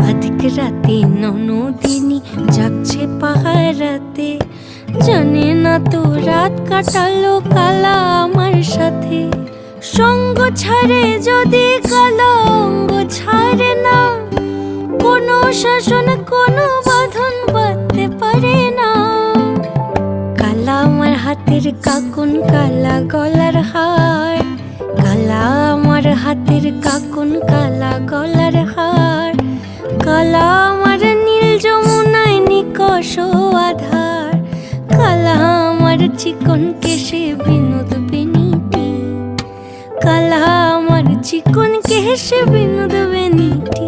আধিক রাতে ননদিনী জাগছে পাহারাতে, জানে না তো রাত কাটালো কালা আমার সাথে। সঙ্গ ছাড়ে যদি কালা অঙ্গ ছাড়ে না, কোনো শাসন কোনো বাঁধন বাঁধতে পারে না। কালা আমার হাতের কাকুন কালা গলার হার, কালা আমার হাতের কাকুন কালা গলার হার, কালা আমার নীল যমুনায় নিকষ আধার, কালা আমার চিকন কেশে বিনোদ বেনিটি, কালা আমার চিকন কেশে বিনোদ বেনিটি।